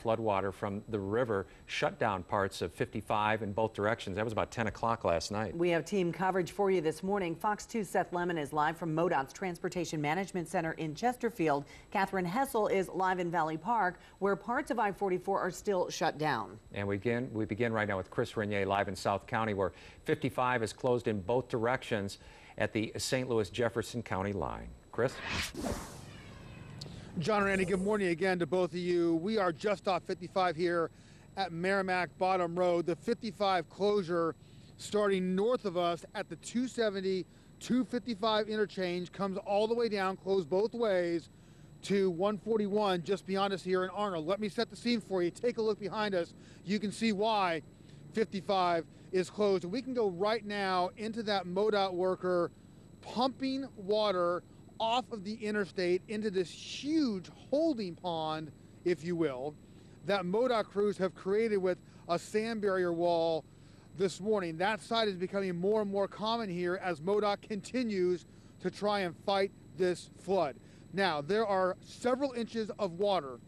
Floodwater from the river shut down parts of 55 in both directions. That was about 10 o'clock last night. We have team coverage for you this morning. Fox 2's Seth Lemon is live from MoDOT's Transportation Management Center in Chesterfield. Catherine Hessel is live in Valley Park, where parts of I-44 are still shut down. And we begin right now with Chris Renier live in South County, where 55 is closed in both directions at the St. Louis Jefferson County line. Chris? John and Randy, good morning again to both of you. We are just off 55 here at Merrimack Bottom Road. The 55 closure starting north of us at the 270, 255 interchange comes all the way down, closed both ways to 141 just beyond us here in Arnold. Let me set the scene for you. Take a look behind us. You can see why 55 is closed. And we can go right now into that MoDOT worker pumping water off of the interstate into this huge holding pond, if you will, that MoDOT crews have created with a sand barrier wall this morning. That site is becoming more and more common here as MoDOT continues to try and fight this flood. Now, there are several inches of water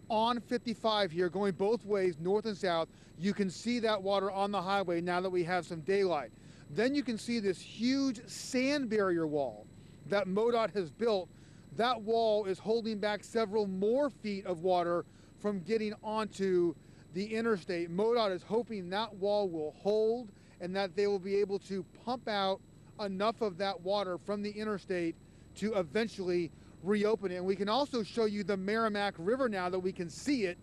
on 55 here going both ways, north and south. You can see that water on the highway now that we have some daylight. Then you can see this huge sand barrier wall that MoDOT has built. That wall is holding back several more feet of water from getting onto the interstate. MoDOT is hoping that wall will hold and that they will be able to pump out enough of that water from the interstate to eventually reopen it. And we can also show you the Merrimack River now that we can see it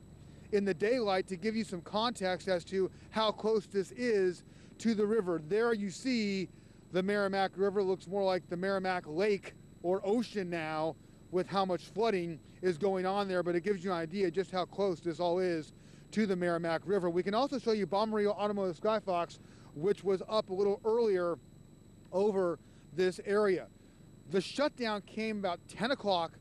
in the daylight to give you some context as to how close this is to the river. There you see the Merrimack River. Looks more like the Merrimack Lake or ocean now with how much flooding is going on there, but it gives you an idea just how close this all is to the Merrimack River. We can also show you Bommarito Automotive Skyfox, which was up a little earlier over this area. The shutdown came about 10 o'clock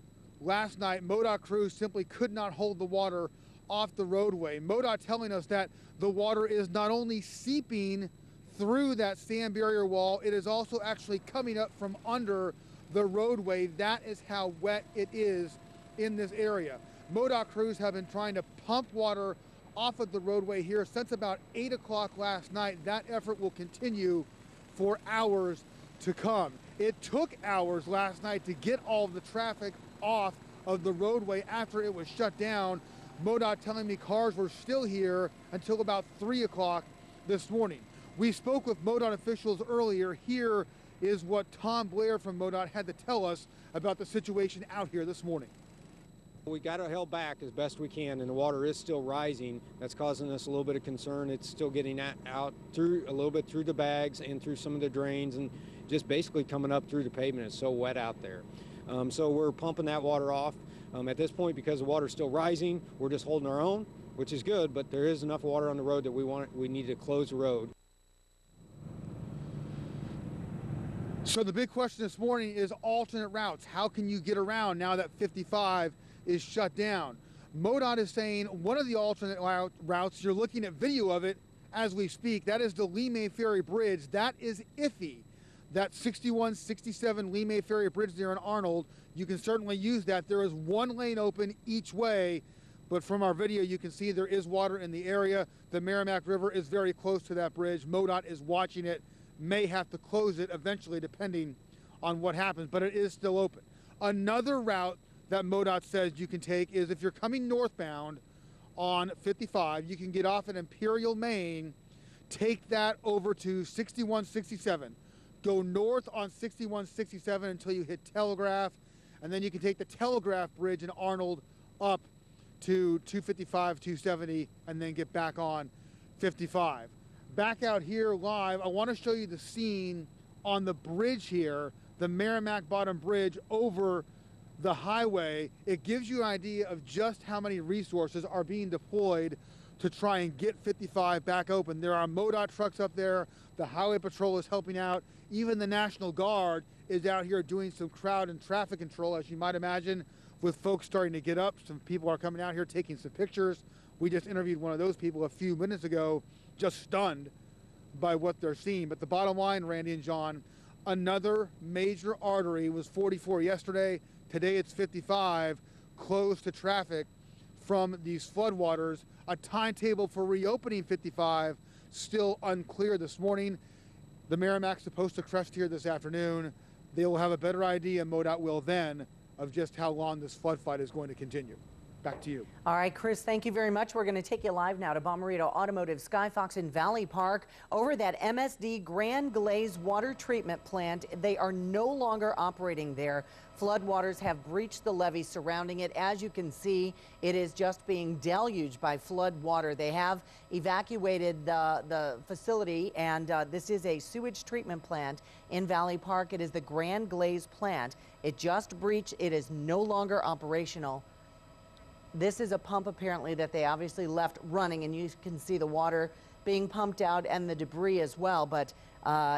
last night. MoDOT crews simply could not hold the water off the roadway. MoDOT telling us that the water is not only seeping through that sand barrier wall, it is also actually coming up from under the roadway. That is how wet it is in this area. MoDOT crews have been trying to pump water off of the roadway here since about 8 o'clock last night. That effort will continue for hours to come. It took hours last night to get all of the traffic off of the roadway after it was shut down. MoDOT telling me cars were still here until about 3 o'clock this morning. We spoke with MoDOT officials earlier. Here is what Tom Blair from MoDOT had to tell us about the situation out here this morning. We got it held back as best we can, and the water is still rising. That's causing us a little bit of concern. It's still getting out through a little bit through the bags and through some of the drains, and just basically coming up through the pavement. It's so wet out there. So we're pumping that water off. At this point, because the water's still rising, we're just holding our own, which is good, but there is enough water on the road that we need to close the road. So the big question this morning is alternate routes. How can you get around now that 55 is shut down? MoDOT is saying one of the alternate routes, you're looking at video of it as we speak, that is the Lee May Ferry Bridge. That is iffy. That 6167 Lee May Ferry Bridge there in Arnold, you can certainly use that. There is one lane open each way, but from our video you can see there is water in the area. The Merrimack River is very close to that bridge. MoDOT is watching it, may have to close it eventually depending on what happens, but it is still open. Another route that MoDOT says you can take is if you're coming northbound on 55, you can get off at Imperial, Maine, take that over to 6167. Go north on 6167 until you hit Telegraph, and then you can take the Telegraph Bridge in Arnold up to 255, 270, and then get back on 55. Back out here live, I want to show you the scene on the bridge here, the Merrimack Bottom Bridge over the highway. It gives you an idea of just how many resources are being deployed to try and get 55 back open. There are MoDOT trucks up there. The Highway Patrol is helping out. Even the National Guard is out here doing some crowd and traffic control, as you might imagine, with folks starting to get up. Some people are coming out here taking some pictures. We just interviewed one of those people a few minutes ago, just stunned by what they're seeing. But the bottom line, Randy and John, another major artery was 44 yesterday. Today it's 55, closed to traffic from these floodwaters. A timetable for reopening 55 still unclear this morning. The Merrimac's supposed to crest here this afternoon. They will have a better idea, MoDOT will then, of just how long this flood fight is going to continue. Back to you. All right, Chris, thank you very much. We're going to take you live now to Bommarito Automotive Skyfox in Valley Park. Over that MSD Grand Glaze water treatment plant, they are no longer operating there. Floodwaters have breached the levee surrounding it. As you can see, it is just being deluged by flood water. They have evacuated the facility, and this is a sewage treatment plant in Valley Park. It is the Grand Glaze plant. It just breached. It is no longer operational. This is a pump apparently that they obviously left running, and you can see the water being pumped out and the debris as well, but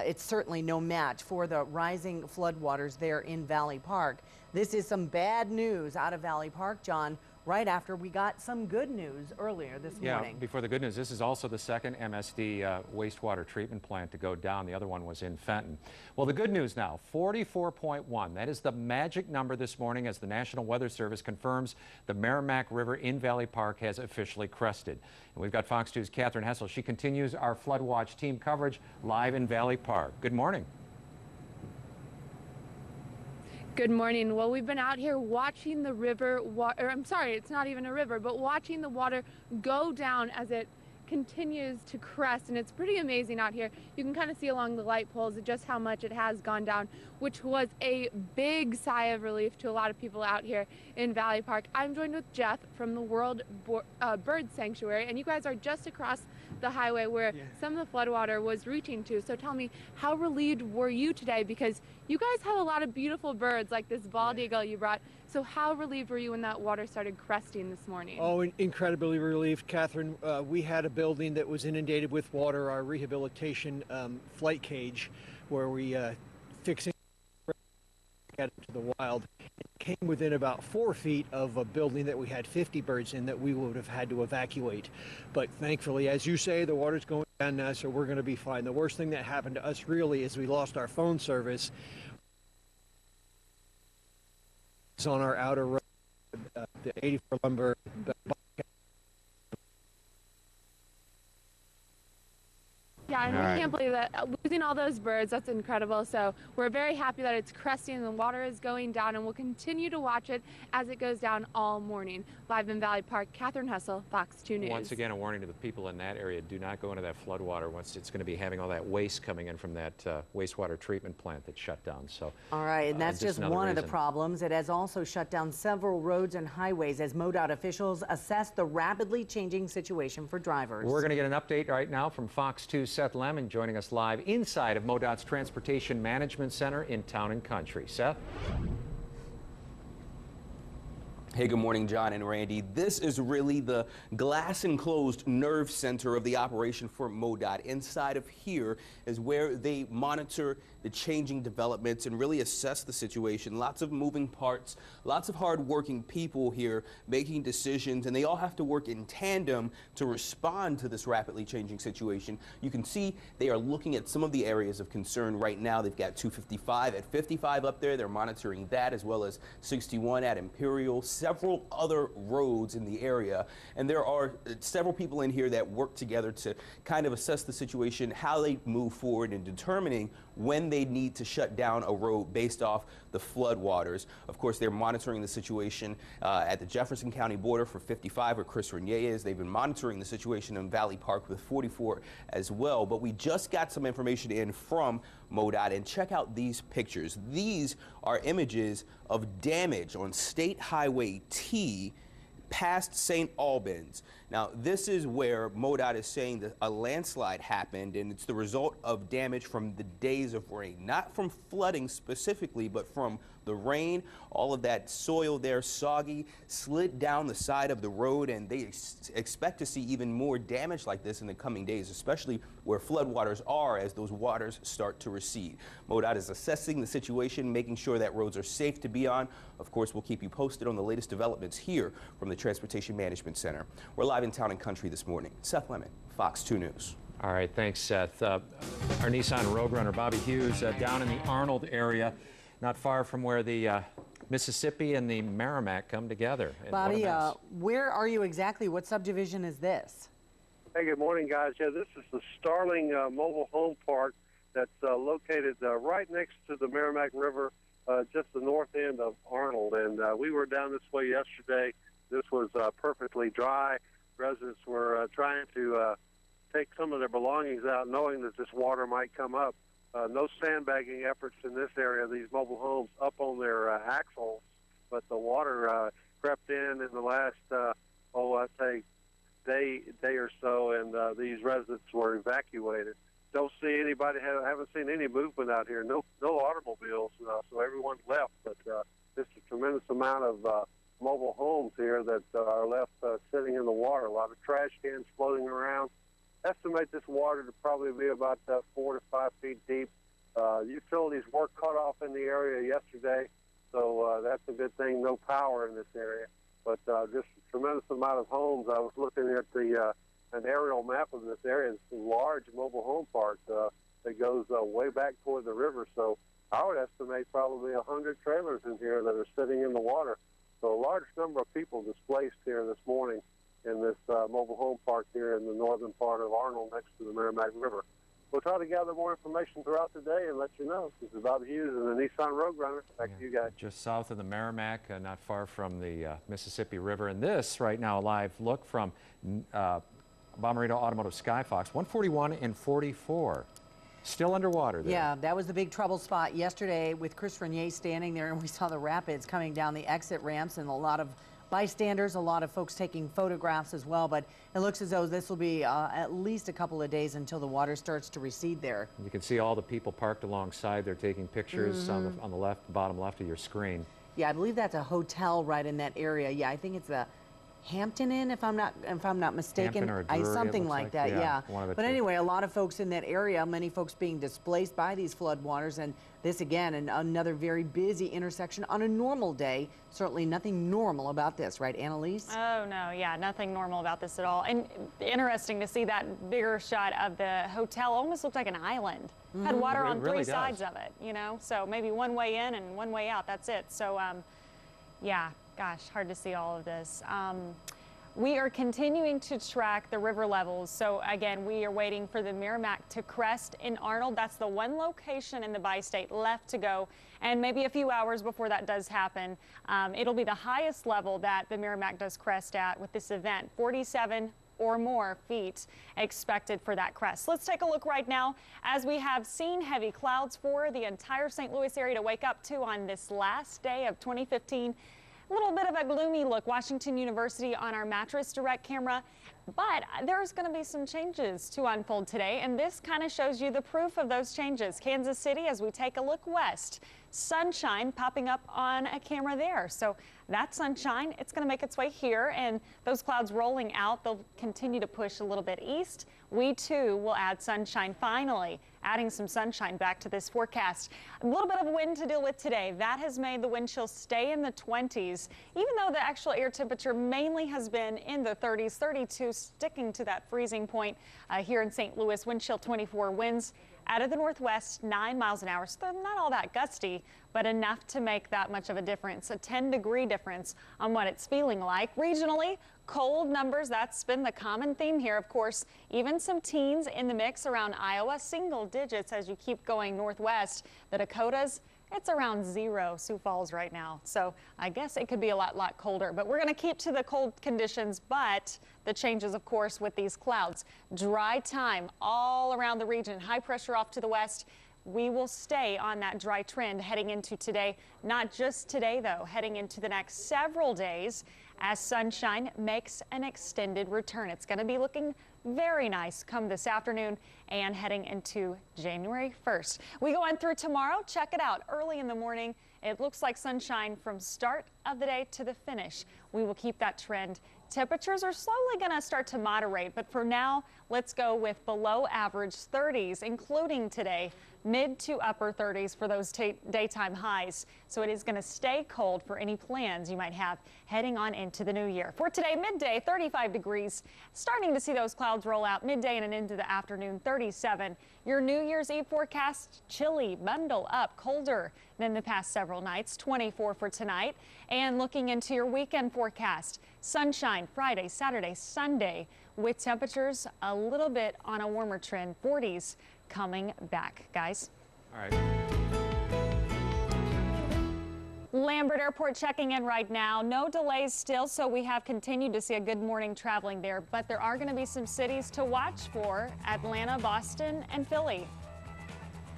it's certainly no match for the rising floodwaters there in Valley Park. This is some bad news out of Valley Park, John, right after we got some good news earlier this morning. Yeah, before the good news, this is also the second MSD wastewater treatment plant to go down. The other one was in Fenton. Well, the good news now, 44.1. That is the magic number this morning as the National Weather Service confirms the Merrimack River in Valley Park has officially crested. And we've got Fox 2's Catherine Hessel. She continues our Flood Watch team coverage live in Valley Park. Good morning. Good morning. Well, we've been out here watching the river, I'm sorry, it's not even a river, but watching the water go down as it continues to crest, and it's pretty amazing out here. You can kind of see along the light poles just how much it has gone down, which was a big sigh of relief to a lot of people out here in Valley Park. I'm joined with Jeff from the World Bird Sanctuary, and you guys are just across the highway where some of the floodwater was reaching to. So tell me, how relieved were you today? Because you guys have a lot of beautiful birds like this bald eagle you brought. So how relieved were you when that water started cresting this morning? Oh, incredibly relieved, Catherine. We had a building that was inundated with water, our rehabilitation flight cage, where we fixing it to the wild. It came within about 4 feet of a building that we had 50 birds in that we would have had to evacuate. But thankfully, as you say, the water's going down now, so we're going to be fine. The worst thing that happened to us really is we lost our phone service. It's on our outer road, the 84 Lambert. Yeah, and we can't believe that. Losing all those birds, that's incredible. So we're very happy that it's cresting and the water is going down, and we'll continue to watch it as it goes down all morning. Live in Valley Park, Catherine Hessel, Fox 2 News. Once again, a warning to the people in that area, do not go into that floodwater once it's going to be having all that waste coming in from that wastewater treatment plant that's shut down. So, all right, and that's just one of the problems. It has also shut down several roads and highways as MoDOT officials assess the rapidly changing situation for drivers. We're going to get an update right now from Fox 2 Seth Lemon joining us live inside of MoDOT's Transportation Management Center in Town and Country. Seth? Hey, good morning, John and Randy. This is really the glass enclosed nerve center of the operation for MoDOT. Inside of here is where they monitor the changing developments and really assess the situation. Lots of moving parts, lots of hard-working people here making decisions, and they all have to work in tandem to respond to this rapidly changing situation. You can see they are looking at some of the areas of concern right now. They've got 255 at 55 up there. They're monitoring that, as well as 61 at Imperial, several other roads in the area. And there are several people in here that work together to kind of assess the situation, how they move forward in determining when they need to shut down a road based off the flood waters. Of course, they're monitoring the situation at the Jefferson County border for 55, where Chris Renier is. They've been monitoring the situation in Valley Park with 44 as well. But we just got some information in from MoDOT, and check out these pictures. These are images of damage on State Highway T past St. Albans. Now, this is where MoDOT is saying that a landslide happened, and it's the result of damage from the days of rain, not from flooding specifically, but from the rain. All of that soil there, soggy, slid down the side of the road, and they expect to see even more damage like this in the coming days, especially where floodwaters are as those waters start to recede. MoDOT is assessing the situation, making sure that roads are safe to be on. Of course, we'll keep you posted on the latest developments here from the Transportation Management Center. We're live in Town and Country this morning. Seth Lemon, Fox 2 News. All right, thanks, Seth. Our Nissan Rogue Runner, Bobby Hughes, down in the Arnold area, not far from where the Mississippi and the Merrimack come together. And what a Bobby, mess. where are you exactly? What subdivision is this? Hey, good morning, guys. Yeah, this is the Starling Mobile Home Park that's located right next to the Merrimack River, just the north end of Arnold. And we were down this way yesterday. This was perfectly dry. Residents were trying to take some of their belongings out, knowing that this water might come up. No sandbagging efforts in this area, these mobile homes up on their axles, but the water crept in the last, I'd say, day or so, and these residents were evacuated. Don't see anybody, haven't seen any movement out here. No automobiles, so everyone's left. But there's a tremendous amount of mobile homes here that are left sitting in the water. A lot of trash cans floating around. Estimate this water to probably be about 4 to 5 feet deep. Utilities were cut off in the area yesterday, so that's a good thing. No power in this area, but just a tremendous amount of homes. I was looking at an aerial map of this area. It's a large mobile home park that goes way back toward the river. So I would estimate probably 100 trailers in here that are sitting in the water. So a large number of people displaced here this morning in this mobile home park here in the northern part of Arnold next to the Merrimack River. We'll try to gather more information throughout the day and let you know. This is Bobby Hughes and the Nissan Roadrunner. Back to you guys. Just south of the Merrimack, not far from the Mississippi River. And this right now, a live look from Bommarito Automotive Skyfox, 141 and 44. Still underwater there. Yeah, that was the big trouble spot yesterday with Chris Renier standing there, and we saw the rapids coming down the exit ramps and a lot of bystanders, a lot of folks taking photographs as well, but it looks as though this will be at least a couple of days until the water starts to recede there. You can see all the people parked alongside. They're taking pictures on the left, bottom left of your screen. Yeah, I believe that's a hotel right in that area. Yeah, I think it's the Hampton Inn, if I'm not mistaken. Hampton or a brewery, something it looks like that, yeah. One of the But two. anyway, a lot of folks in that area, many folks being displaced by these floodwaters, and this again, another very busy intersection on a normal day. Certainly nothing normal about this, right, Annalise? Oh, no, yeah, nothing normal about this at all. And interesting to see that bigger shot of the hotel. Almost looked like an island. Had water on really three sides of it, you know? So maybe one way in and one way out, that's it. So, yeah, gosh, hard to see all of this. We are continuing to track the river levels. So again, we are waiting for the Merrimack to crest in Arnold. That's the one location in the bi-state left to go. And maybe a few hours before that does happen, it'll be the highest level that the Merrimack does crest at with this event, 47 or more feet expected for that crest. Let's take a look right now as we have seen heavy clouds for the entire St. Louis area to wake up to on this last day of 2015. A little bit of a gloomy look, Washington University on our Mattress Direct camera, but there's going to be some changes to unfold today, and this kind of shows you the proof of those changes. Kansas City, as we take a look west, sunshine popping up on a camera there. So that sunshine, it's going to make its way here, and those clouds rolling out, they'll continue to push a little bit east. We too will add sunshine finally, adding some sunshine back to this forecast. A little bit of wind to deal with today. That has made the wind chill stay in the 20s, even though the actual air temperature mainly has been in the 30s, 32, sticking to that freezing point here in St. Louis. Wind chill 24, winds out of the northwest, 9 miles an hour. So they're not all that gusty, but enough to make that much of a difference, a 10-degree difference on what it's feeling like. Regionally, cold numbers, that's been the common theme here. Of course, even some teens in the mix around Iowa, single digits as you keep going northwest. The Dakotas, it's around 0 Sioux Falls right now. So I guess it could be a lot colder, but we're going to keep to the cold conditions, but the changes, of course, with these clouds. Dry time all around the region, high pressure off to the west. We will stay on that dry trend heading into today. Not just today, though, heading into the next several days as sunshine makes an extended return. It's going to be looking very nice come this afternoon and heading into January 1st. We go on through tomorrow. Check it out early in the morning. It looks like sunshine from start of the day to the finish. We will keep that trend. Temperatures are slowly going to start to moderate, but for now, let's go with below average 30s, including today. mid to upper 30s for those daytime highs. So it is going to stay cold for any plans you might have heading on into the new year. For today, midday, 35 degrees. Starting to see those clouds roll out midday and into the afternoon, 37. Your New Year's Eve forecast, chilly, bundle up, colder than the past several nights, 24 for tonight. And looking into your weekend forecast, sunshine Friday, Saturday, Sunday, with temperatures a little bit on a warmer trend, 40s coming back, guys. All right. Lambert Airport checking in right now. No delays still, so we have continued to see a good morning traveling there, but there are going to be some cities to watch for: Atlanta, Boston, and Philly.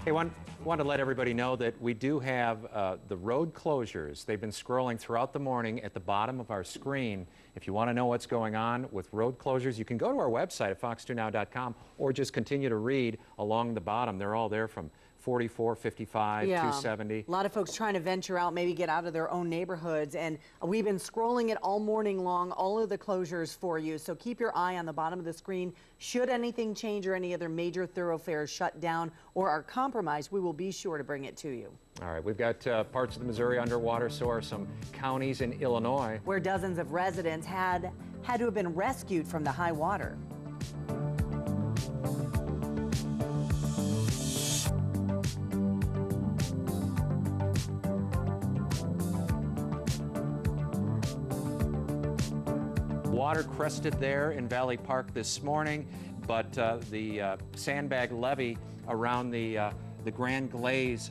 Hey, want to let everybody know that we do have the road closures. They've been scrolling throughout the morning at the bottom of our screen. If you want to know what's going on with road closures, you can go to our website at fox2now.com or just continue to read along the bottom. They're all there from 44, 55, 270. A lot of folks trying to venture out, maybe get out of their own neighborhoods, and we've been scrolling it all morning long, all of the closures for you. So keep your eye on the bottom of the screen. Should anything change or any other major thoroughfares shut down or are compromised, we will be sure to bring it to you. All right, we've got parts of the Missouri underwater, so are some counties in Illinois, where dozens of residents had to have been rescued from the high water. Water crested there in Valley Park this morning, but the sandbag levee around the Grand Glaze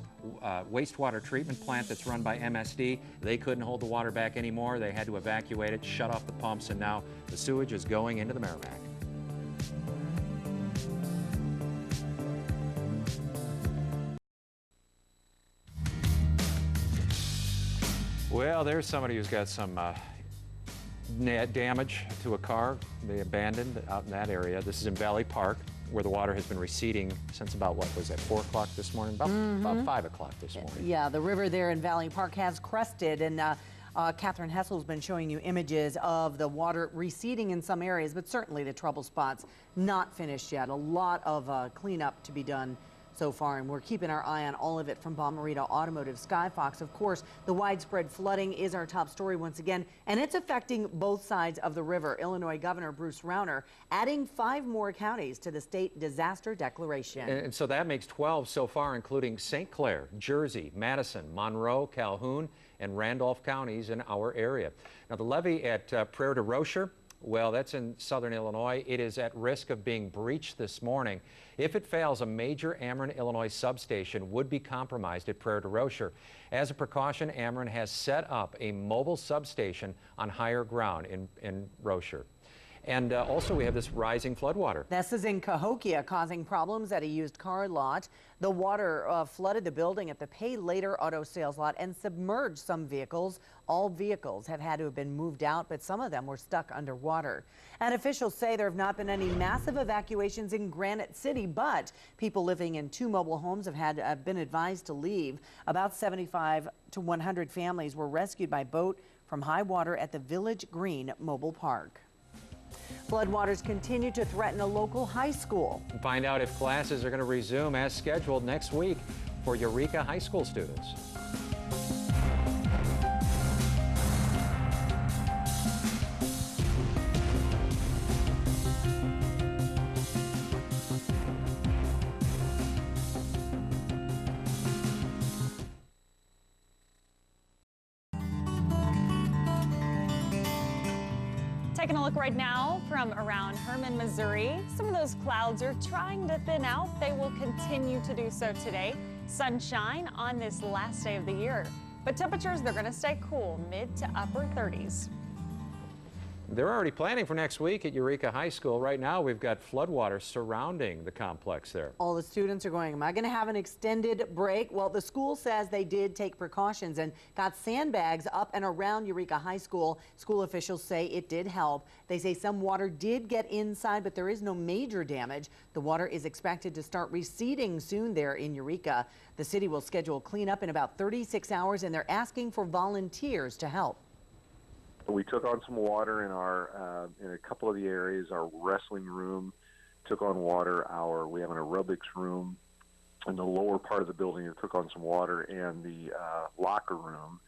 wastewater treatment plant that's run by MSD, they couldn't hold the water back anymore. They had to evacuate it, shut off the pumps, and now the sewage is going into the Merrimack. Well, there's somebody who's got some damage to a car they abandoned out in that area. This is in Valley Park, where the water has been receding since about, what was that, 4 o'clock this morning? About 5 o'clock this morning. Yeah, the river there in Valley Park has crested, and Catherine Hessel's been showing you images of the water receding in some areas, but certainly the trouble spots not finished yet. A lot of cleanup to be done so far, and we're keeping our eye on all of it from Bomarito Automotive. Skyfox, of course, the widespread flooding is our top story once again, and it's affecting both sides of the river. Illinois Governor Bruce Rauner adding 5 more counties to the state disaster declaration. And so that makes 12 so far, including St. Clair, Jersey, Madison, Monroe, Calhoun, and Randolph counties in our area. Now, the levee at Prairie du Rocher, well, that's in southern Illinois. It is at risk of being breached this morning. If it fails, a major Ameren, Illinois substation would be compromised at Prairie du Rocher. As a precaution, Ameren has set up a mobile substation on higher ground in Rocher. And also we have this rising floodwater. This is in Cahokia, causing problems at a used car lot. The water flooded the building at the Pay Later auto sales lot and submerged some vehicles. All vehicles have had to have been moved out, but some of them were stuck underwater. And officials say there have not been any massive evacuations in Granite City, but people living in 2 mobile homes have been advised to leave. About 75 to 100 families were rescued by boat from high water at the Village Green Mobile Park. Floodwaters continue to threaten a local high school. Find out if classes are going to resume as scheduled next week for Eureka High School students. Taking a look right now from around Herman, Missouri. Some of those clouds are trying to thin out. They will continue to do so today. Sunshine on this last day of the year. But temperatures, they're going to stay cool, mid to upper 30s. They're already planning for next week at Eureka High School. Right now, we've got floodwaters surrounding the complex there. All the students are going, am I going to have an extended break? Well, the school says they did take precautions and got sandbags up and around Eureka High School. School officials say it did help. They say some water did get inside, but there is no major damage. The water is expected to start receding soon there in Eureka. The city will schedule cleanup in about 36 hours, and they're asking for volunteers to help. We took on some water in our in a couple of the areas. Our wrestling room took on water. We have an aerobics room in the lower part of the building. It took on some water, and the locker room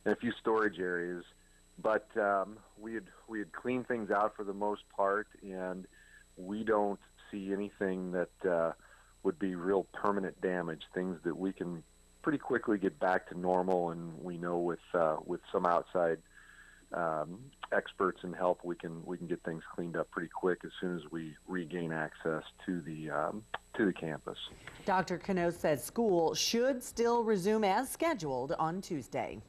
and a few storage areas. But we had cleaned things out for the most part, and we don't see anything that would be real permanent damage. Things that we can pretty quickly get back to normal, and we know with some outside experts and help, we can get things cleaned up pretty quick as soon as we regain access to the campus. Dr. Cano says school should still resume as scheduled on Tuesday.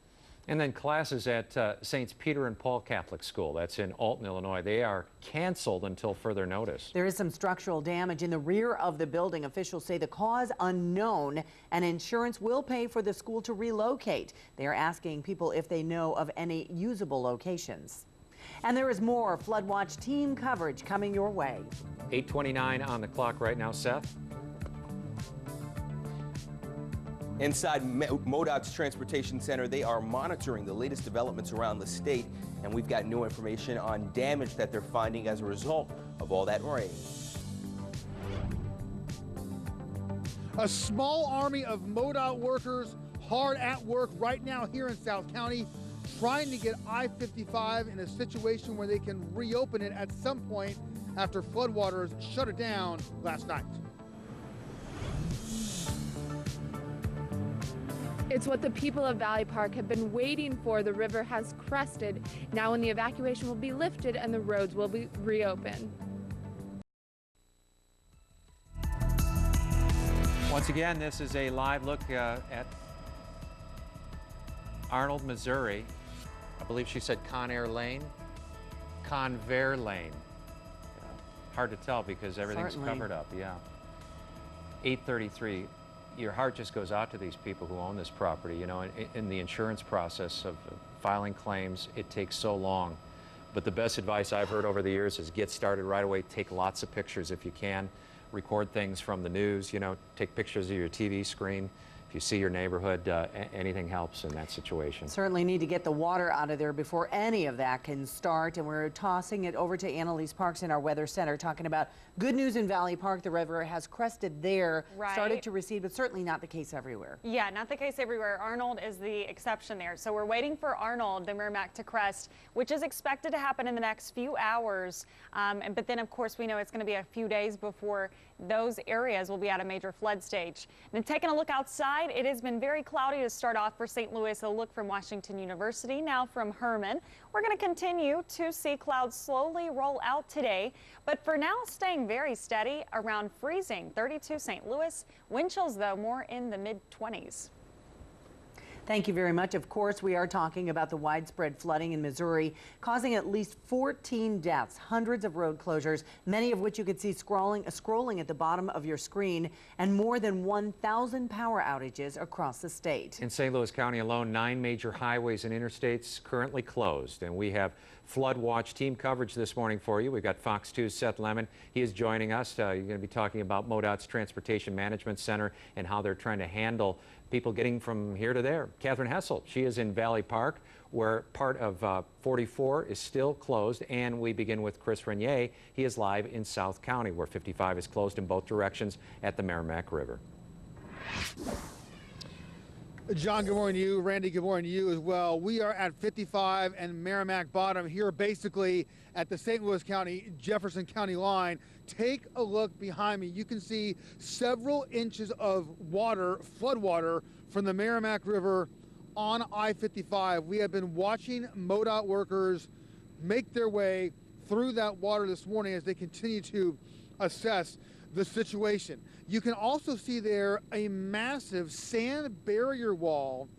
And then classes at Saints Peter and Paul Catholic School, that's in Alton, Illinois, they are canceled until further notice. There is some structural damage in the rear of the building. Officials say the cause unknown, and insurance will pay for the school to relocate. They are asking people if they know of any usable locations. And there is more Flood Watch team coverage coming your way. 8:29 on the clock right now, Seth. Inside MoDOT's Transportation Center, they are monitoring the latest developments around the state, and we've got new information on damage that they're finding as a result of all that rain. A small army of MoDOT workers hard at work right now here in South County, trying to get I-55 in a situation where they can reopen it at some point after floodwaters shut it down last night. It's what the people of Valley Park have been waiting for. The river has crested. Now when the evacuation will be lifted and the roads will be reopened. Once again, this is a live look at Arnold, Missouri. I believe she said Convair Lane. Convair Lane. Hard to tell because everything's Certainly covered up, yeah. 8:33. Your heart just goes out to these people who own this property. You know, in the insurance process of filing claims, it takes so long. But the best advice I've heard over the years is get started right away. Take lots of pictures if you can. Record things from the news, you know, take pictures of your TV screen. If you see your neighborhood, anything helps in that situation. Certainly need to get the water out of there before any of that can start. And we're tossing it over to Annalise Parks in our weather center, talking about good news in Valley Park. The river has crested there, started to recede, but certainly not the case everywhere. Yeah, not the case everywhere. Arnold is the exception there. So we're waiting for Arnold, the Merrimack, to crest, which is expected to happen in the next few hours. But then, of course, we know it's going to be a few days before those areas will be at a major flood stage. And taking a look outside, it has been very cloudy to start off for St. Louis. A look from Washington University, now from Herman. We're going to continue to see clouds slowly roll out today, but for now staying very steady around freezing. 32 St. Louis. Wind chills, though, more in the mid-20s. Thank you very much. Of course, we are talking about the widespread flooding in Missouri, causing at least 14 deaths, hundreds of road closures, many of which you can see scrolling at the bottom of your screen, and more than 1,000 power outages across the state. In St. Louis County alone, 9 major highways and interstates currently closed, and we have Flood Watch team coverage this morning for you. We've got Fox 2's Seth Lemon. He is joining us. You're going to be talking about MoDOT's Transportation Management Center and how they're trying to handle people getting from here to there. Catherine Hessel, she is in Valley Park, where part of 44 is still closed, and we begin with Chris Renier. He is live in South County, where 55 is closed in both directions at the Merrimack River. John, good morning to you. Randy, good morning to you as well. We are at 55 and Merrimack Bottom here, basically at the St. Louis County, Jefferson County line. Take a look behind me. You can see several inches of water, flood water, from the Merrimack River on I-55. We have been watching MoDOT workers make their way through that water this morning as they continue to assess the situation. You can also see there a massive sand barrier wall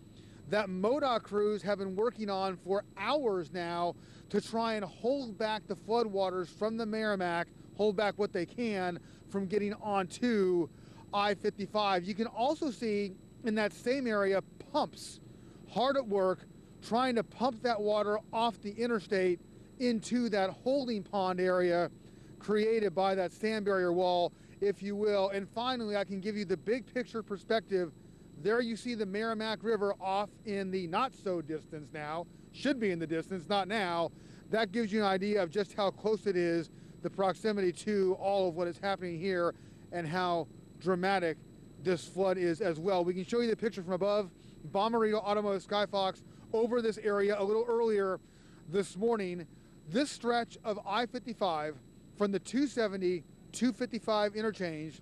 that MoDOT crews have been working on for hours now to try and hold back the floodwaters from the Merrimack, hold back what they can from getting onto I-55. You can also see in that same area pumps hard at work trying to pump that water off the interstate into that holding pond area created by that sand barrier wall, if you will. And finally, I can give you the big picture perspective. There you see the Merrimack River off in the not so distance now, should be in the distance, not now. That gives you an idea of just how close it is, the proximity to all of what is happening here and how dramatic this flood is as well. We can show you the picture from above. Bommarito Automotive Skyfox over this area a little earlier this morning. This stretch of I-55 from the 270, 255 interchange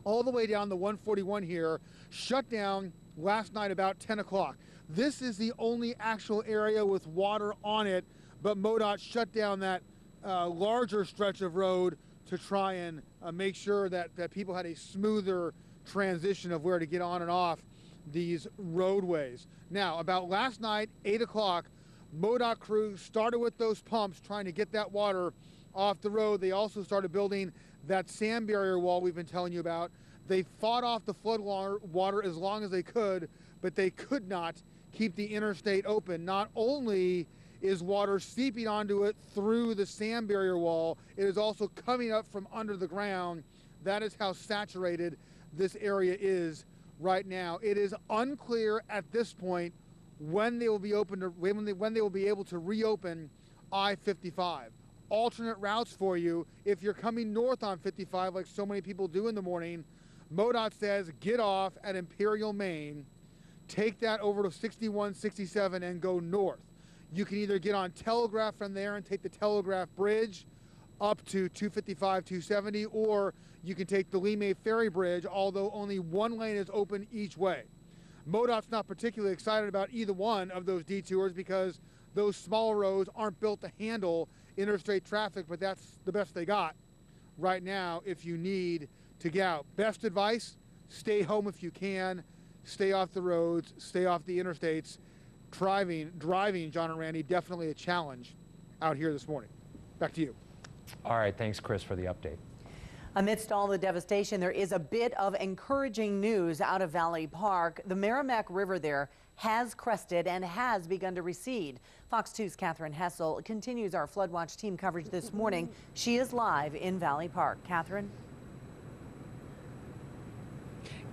all the way down the 141 here shut down last night about 10 o'clock. This is the only actual area with water on it, but MoDOT shut down that larger stretch of road to try and make sure that people had a smoother transition of where to get on and off these roadways. Now, about last night, 8 o'clock, MoDOT crews started with those pumps trying to get that water off the road. They also started building that sand barrier wall we've been telling you about. They fought off the flood water as long as they could, but they could not keep the interstate open. Not only is water seeping onto it through the sand barrier wall, it is also coming up from under the ground. That is how saturated this area is right now. It is unclear at this point when they will be open to, when they will be able to reopen I-55. Alternate routes for you if you're coming north on 55 like so many people do in the morning. MoDOT says get off at Imperial, Maine, take that over to 61, 67 and go north. You can either get on Telegraph from there and take the Telegraph Bridge up to 255, 270, or you can take the Lee Ferry Bridge, although only one lane is open each way. MoDOT's not particularly excited about either one of those detours because those small roads aren't built to handle interstate traffic, but that's the best they got right now if you need to get out. Best advice, stay home if you can, stay off the roads, stay off the interstates. Driving, John and Randy, definitely a challenge out here this morning. Back to you. All right, thanks, Chris, for the update. Amidst all the devastation, there is a bit of encouraging news out of Valley Park. The Merrimack River there has crested and has begun to recede. Fox 2's Catherine Hessel continues our Flood Watch team coverage this morning. She is live in Valley Park. Catherine?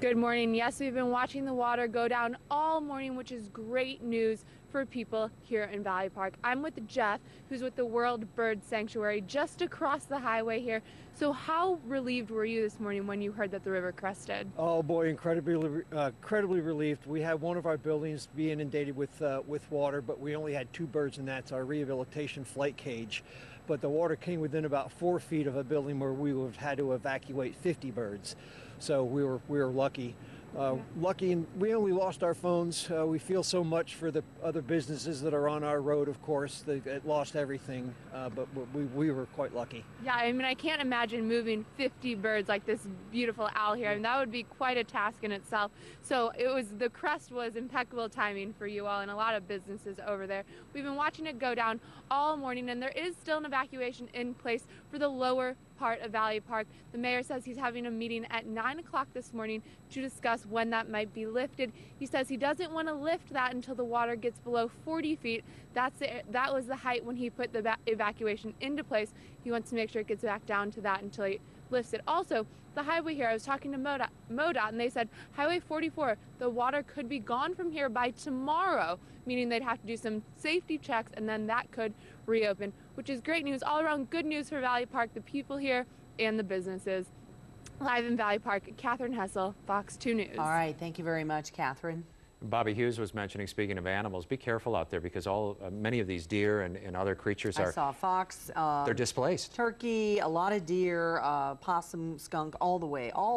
Good morning. Yes, we've been watching the water go down all morning, which is great news for people here in Valley Park. I'm with Jeff, who's with the World Bird Sanctuary just across the highway here. So how relieved were you this morning when you heard that the river crested? Oh boy, incredibly relieved. We had one of our buildings be inundated with water, but we only had 2 birds, and that's our rehabilitation flight cage. But the water came within about 4 feet of a building where we would have had to evacuate 50 birds. So we were lucky. Lucky, and we only lost our phones. We feel so much for the other businesses that are on our road, of course. They lost everything, but we were quite lucky. Yeah, I mean, I can't imagine moving 50 birds like this beautiful owl here. I mean, that would be quite a task in itself. So the crest was impeccable timing for you all and a lot of businesses over there. We've been watching it go down all morning, and there is still an evacuation in place for the lower part of Valley Park. The mayor says he's having a meeting at 9 o'clock this morning to discuss when that might be lifted. He says he doesn't want to lift that until the water gets below 40 feet. That was the height when he put the evacuation into place. He wants to make sure it gets back down to that until he lifts it. Also, the highway here, I was talking to MoDOT, and they said Highway 44, the water could be gone from here by tomorrow, meaning they'd have to do some safety checks, and then that could reopen, which is great news. All around good news for Valley Park, the people here, and the businesses. Live in Valley Park, Catherine Hessel, Fox 2 News. All right, thank you very much, Catherine. Bobby Hughes was mentioning, speaking of animals, be careful out there because many of these deer and other creatures I saw fox. They're displaced. Turkey, a lot of deer, possum, skunk, all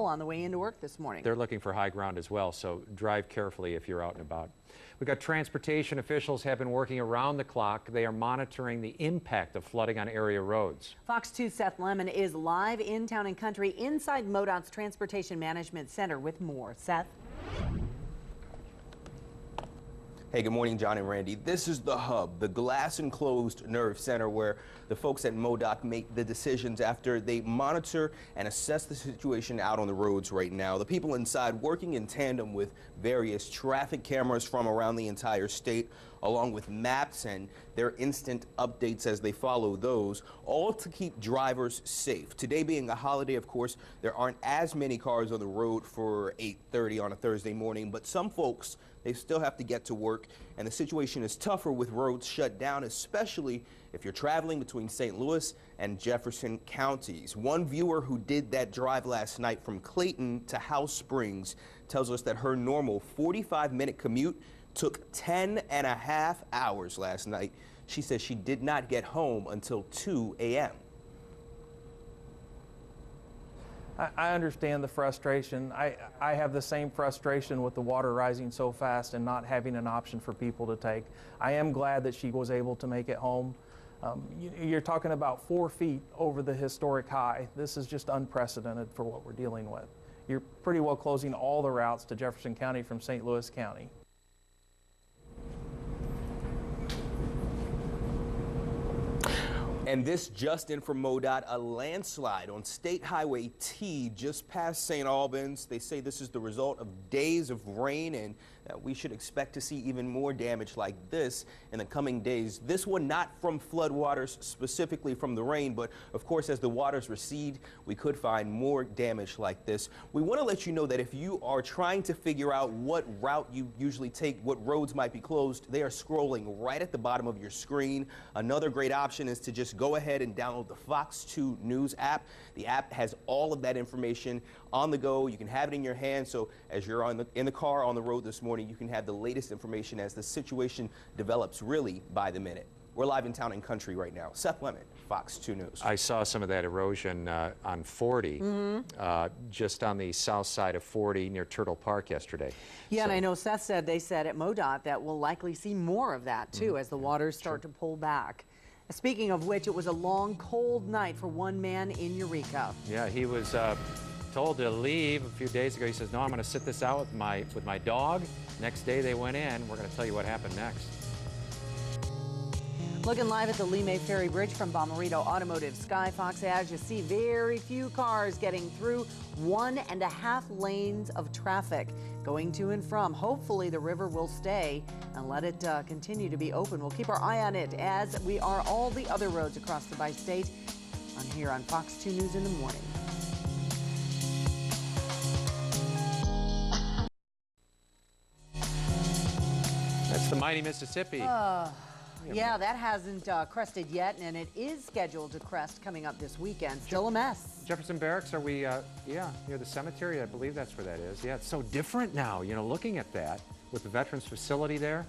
on the way into work this morning. They're looking for high ground as well, so drive carefully if you're out and about. We've got transportation officials have been working around the clock. They are monitoring the impact of flooding on area roads. Fox 2's Seth Lemon is live in Town and Country inside MoDOT's Transportation Management Center with more. Seth? Hey, good morning, John and Randy. This is the hub, the glass-enclosed nerve center where the folks at MoDOT make the decisions after they monitor and assess the situation out on the roads right now. The people inside working in tandem with various traffic cameras from around the entire state along with maps and their instant updates as they follow those, all to keep drivers safe. Today being a holiday, of course, there aren't as many cars on the road for 8:30 on a Thursday morning, but some folks, they still have to get to work, and the situation is tougher with roads shut down, especially if you're traveling between St. Louis and Jefferson counties. One viewer who did that drive last night from Clayton to House Springs tells us that her normal 45-minute commute took 10.5 hours last night. She says she did not get home until 2 a.m. I understand the frustration. I have the same frustration with the water rising so fast and not having an option for people to take. I am glad that she was able to make it home. You're talking about 4 feet over the historic high. This is just unprecedented for what we're dealing with. You're pretty well closing all the routes to Jefferson County from St. Louis County. And this just in from MoDOT, a landslide on State Highway T just past St. Albans. They say this is the result of days of rain, and we should expect to see even more damage like this in the coming days. This one not from floodwaters, specifically from the rain, but of course as the waters recede, we could find more damage like this. We want to let you know that if you are trying to figure out what route you usually take, what roads might be closed, they are scrolling right at the bottom of your screen. Another great option is to just go ahead and download the Fox2 News app. The app has all of that information on the go. You can have it in your hand, so as you're in the car on the road this morning, you can have the latest information as the situation develops really by the minute. We're live in town and country right now. Seth Lemon, Fox 2 News. I saw some of that erosion on 40, just on the south side of 40 near Turtle Park yesterday. Yeah, and I know Seth said, they said at MoDOT that we'll likely see more of that too as the waters start to pull back. Speaking of which, it was a long, cold night for one man in Eureka. Yeah, he was told to leave a few days ago. He says, no, I'm going to sit this out with my dog. Next day they went in. We're going to tell you what happened next. Looking live at the Lee May Ferry Bridge from Bommarito Automotive Sky Fox. As you see, very few cars getting through, 1.5 lanes of traffic going to and from. Hopefully the river will stay and let it continue to be open. We'll keep our eye on it as we are all the other roads across the bi-state here on Fox 2 News in the morning. That's the mighty Mississippi. Yeah, that hasn't crested yet, and it is scheduled to crest coming up this weekend. Still a mess. Jefferson Barracks, are we, yeah, near the cemetery? I believe that's where that is. Yeah, it's so different now, you know, looking at that with the Veterans Facility there.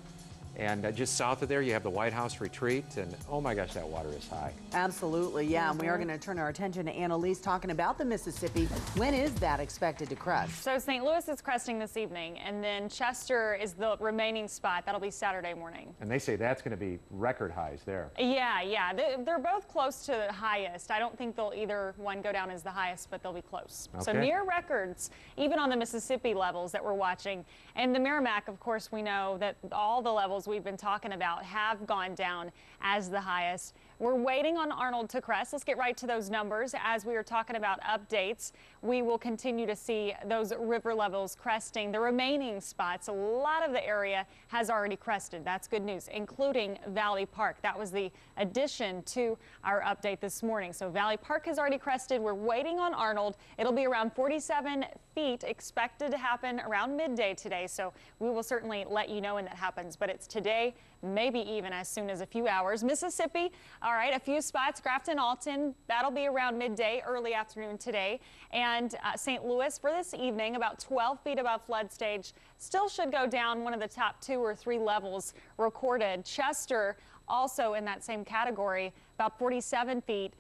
And just south of there, you have the White House Retreat, and oh my gosh, that water is high. Absolutely, yeah. And we are going to turn our attention to Annalise talking about the Mississippi. When is that expected to crest? So St. Louis is cresting this evening, and then Chester is the remaining spot. That'll be Saturday morning. And they say that's going to be record highs there. Yeah. They're both close to the highest. I don't think they'll either one go down as the highest, but they'll be close. Okay. So near records, even on the Mississippi levels that we're watching. And the Merrimack, of course, we know that all the levels we've been talking about have gone down as the highest. We're waiting on Arnold to crest. Let's get right to those numbers. As we were talking about updates, we will continue to see those river levels cresting. The remaining spots, a lot of the area has already crested. That's good news, including Valley Park. That was the addition to our update this morning. So Valley Park has already crested. We're waiting on Arnold. It'll be around 47 feet, expected to happen around midday today. So we will certainly let you know when that happens, but it's today, maybe even as soon as a few hours. Mississippi, all right, a few spots, Grafton, Alton, that'll be around midday, early afternoon today. And St. Louis for this evening, about 12 feet above flood stage, still should go down one of the top 2 or 3 levels recorded. Chester also in that same category, about 47 feet,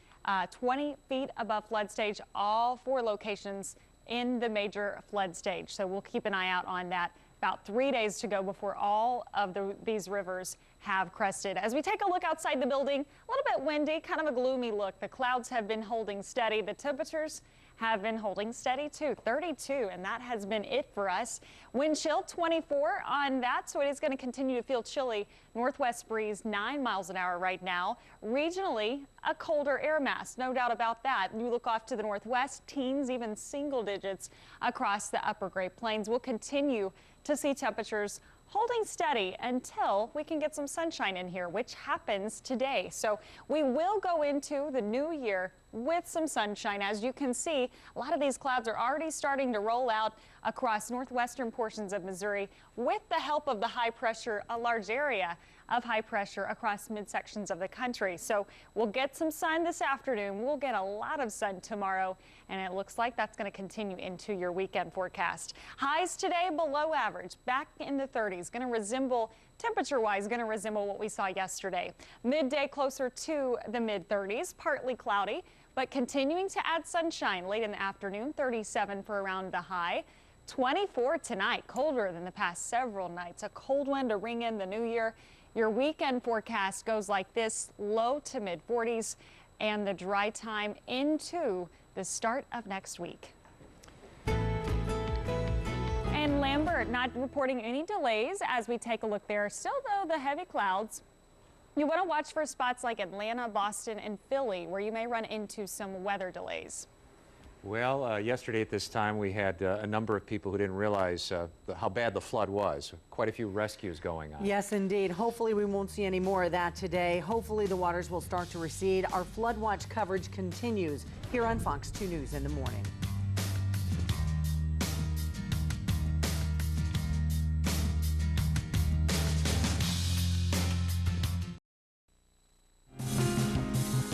20 feet above flood stage, all 4 locations in the major flood stage. So we'll keep an eye out on that. About 3 days to go before all of these rivers have crested. As we take a look outside the building, a little bit windy, kind of a gloomy look. The clouds have been holding steady. The temperatures have been holding steady too, 32, and that has been it for us. Wind chill 24 on that, so it is going to continue to feel chilly. Northwest breeze 9 miles an hour right now. Regionally, a colder air mass, no doubt about that. You look off to the northwest, teens, even single digits across the upper Great Plains. We'll continue to see temperatures holding steady until we can get some sunshine in here, which happens today. So we will go into the new year with some sunshine. As you can see, a lot of these clouds are already starting to roll out across northwestern portions of Missouri with the help of the high pressure, a large area of high pressure across midsections of the country. So we'll get some sun this afternoon. We'll get a lot of sun tomorrow, and it looks like that's going to continue into your weekend forecast. Highs today below average, back in the 30s, going to resemble temperature-wise, going to resemble what we saw yesterday. Midday closer to the mid-30s, partly cloudy, but continuing to add sunshine late in the afternoon, 37 for around the high. 24 tonight, colder than the past several nights. A cold one to ring in the new year. Your weekend forecast goes like this, low to mid 40s, and the dry time into the start of next week. And Lambert not reporting any delays as we take a look there. Still, though, the heavy clouds. You want to watch for spots like Atlanta, Boston, and Philly, where you may run into some weather delays. Well, yesterday at this time, we had a number of people who didn't realize how bad the flood was. Quite a few rescues going on. Yes, indeed. Hopefully we won't see any more of that today. Hopefully the waters will start to recede. Our flood watch coverage continues here on Fox 2 News in the morning.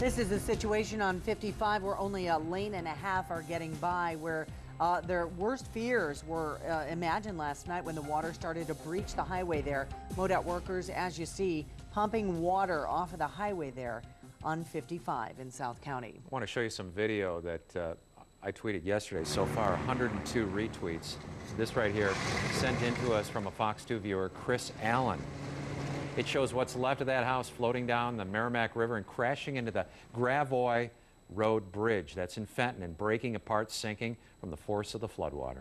This is a situation on 55 where only a lane and a half are getting by, where their worst fears were imagined last night when the water started to breach the highway there. MoDOT workers, as you see, pumping water off of the highway there on 55 in South County. I want to show you some video that I tweeted yesterday. So far, 102 retweets. This right here, sent in to us from a Fox 2 viewer, Chris Allen. It shows what's left of that house floating down the Merrimack River and crashing into the Gravois Road Bridge. That's in Fenton and breaking apart, sinking from the force of the floodwater.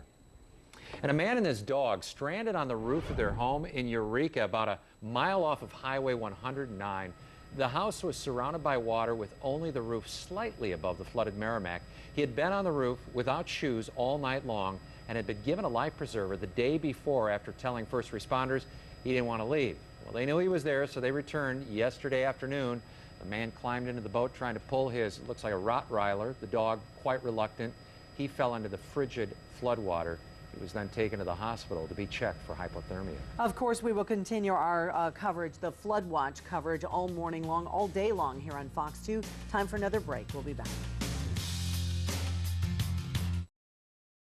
And a man and his dog stranded on the roof of their home in Eureka, about a mile off of Highway 109. The house was surrounded by water with only the roof slightly above the flooded Merrimack. He had been on the roof without shoes all night long and had been given a life preserver the day before after telling first responders he didn't want to leave. Well, they knew he was there, so they returned yesterday afternoon. The man climbed into the boat trying to pull his, it looks like a Rottweiler, the dog quite reluctant. He fell into the frigid floodwater. He was then taken to the hospital to be checked for hypothermia. Of course, we will continue our coverage, the flood watch coverage all morning long, all day long here on Fox 2. Time for another break. We'll be back.